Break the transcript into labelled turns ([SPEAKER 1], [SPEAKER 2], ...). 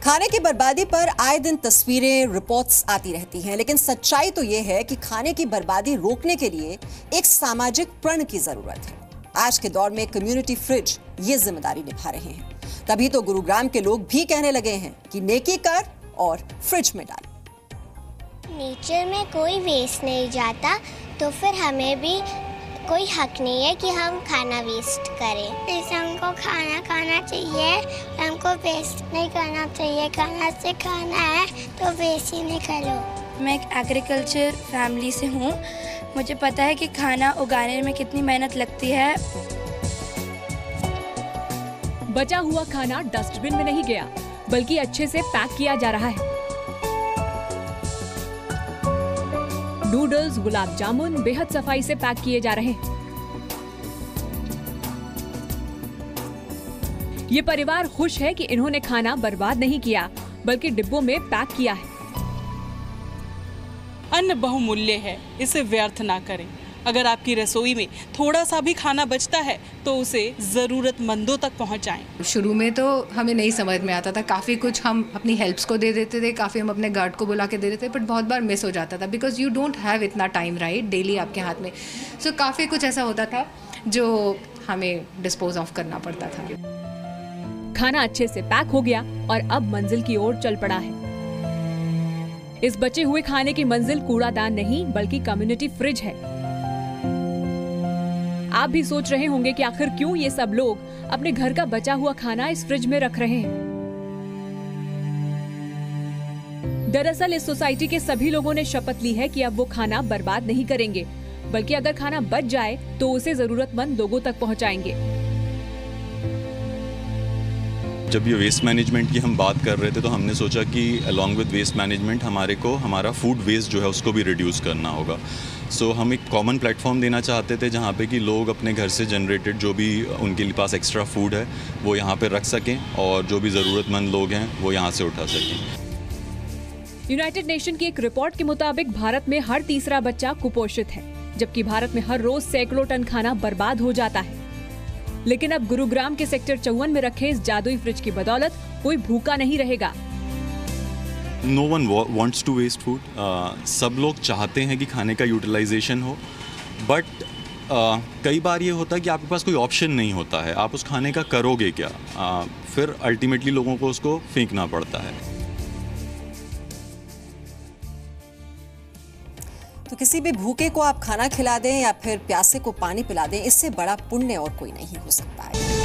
[SPEAKER 1] खाने की बर्बादी पर आए दिन तस्वीरें, रिपोर्ट्स आती रहती हैं, लेकिन सच्चाई तो यह है कि खाने की बर्बादी रोकने के लिए एक सामाजिक प्रण की जरूरत है। आज के दौर में कम्युनिटी फ्रिज ये जिम्मेदारी निभा रहे हैं। तभी तो गुरुग्राम के लोग भी कहने लगे हैं कि नेकी कर और फ्रिज में डाल।
[SPEAKER 2] नेचर में कोई वेस्ट नहीं जाता, तो फिर हमें भी कोई हक नहीं है कि हम खाना वेस्ट करें। जैसे हमको खाना खाना चाहिए, हमको वेस्ट नहीं करना चाहिए। खाना से खाना है तो वेस्ट ही नहीं करो।
[SPEAKER 3] मैं एक एग्रीकल्चर फैमिली से हूँ। मुझे पता है कि खाना उगाने में कितनी मेहनत लगती है।
[SPEAKER 4] बचा हुआ खाना डस्टबिन में नहीं गया, बल्कि अच्छे से पैक किया जा रहा है। नूडल्स, गुलाब जामुन बेहद सफाई से पैक किए जा रहे हैं। ये परिवार खुश है कि इन्होंने खाना बर्बाद नहीं किया, बल्कि डिब्बों में पैक किया है।
[SPEAKER 5] अन्न बहुमूल्य है, इसे व्यर्थ ना करें। अगर आपकी रसोई में थोड़ा सा भी खाना बचता है तो उसे ज़रूरतमंदों तक पहुंचाएं।
[SPEAKER 6] शुरू में तो हमें नहीं समझ में आता था, काफ़ी कुछ हम अपनी हेल्प्स को दे देते थे, काफ़ी हम अपने गार्ड को बुला के दे देते थे, बट बहुत बार मिस हो जाता था बिकॉज यू डोंट हैव इतना टाइम राइट डेली आपके हाथ में। सो काफ़ी कुछ ऐसा होता था जो हमें डिस्पोज ऑफ करना पड़ता था।
[SPEAKER 4] खाना अच्छे से पैक हो गया और अब मंजिल की ओर चल पड़ा है। इस बचे हुए खाने की मंजिल कूड़ादान नहीं, बल्कि कम्युनिटी फ्रिज है। आप भी सोच रहे होंगे कि आखिर क्यों ये सब लोग अपने घर का बचा हुआ खाना इस फ्रिज में रख रहे हैं। दरअसल इस सोसाइटी के सभी लोगों ने शपथ ली है कि अब वो खाना बर्बाद नहीं करेंगे, बल्कि अगर खाना बच जाए तो उसे जरूरतमंद लोगों तक पहुंचाएंगे।
[SPEAKER 7] जब ये वेस्ट मैनेजमेंट की हम बात कर रहे थे तो हमने सोचा कि अलॉन्ग विद वेस्ट मैनेजमेंट हमारा फूड वेस्ट जो है उसको भी रिड्यूस करना होगा। सो हम एक कॉमन प्लेटफॉर्म देना चाहते थे जहाँ पे कि लोग अपने घर से जनरेटेड जो भी उनके पास एक्स्ट्रा फूड है वो यहाँ पे रख सकें और जो भी ज़रूरतमंद लोग हैं वो यहाँ से उठा सकें।
[SPEAKER 4] यूनाइटेड नेशन की एक रिपोर्ट के मुताबिक भारत में हर तीसरा बच्चा कुपोषित है, जबकि भारत में हर रोज सैकड़ों टन खाना बर्बाद हो जाता है। लेकिन अब गुरुग्राम के सेक्टर 54 में रखे इस जादुई फ्रिज की बदौलत कोई भूखा नहीं रहेगा।
[SPEAKER 7] No one wants to waste food. सब लोग चाहते हैं कि खाने का यूटिलाइजेशन हो, बट कई बार ये होता है कि आपके पास कोई ऑप्शन नहीं होता है। आप उस खाने का करोगे क्या? फिर अल्टीमेटली लोगों को उसको फेंकना पड़ता है।
[SPEAKER 1] तो किसी भी भूखे को आप खाना खिला दें या फिर प्यासे को पानी पिला दें, इससे बड़ा पुण्य और कोई नहीं हो सकता है।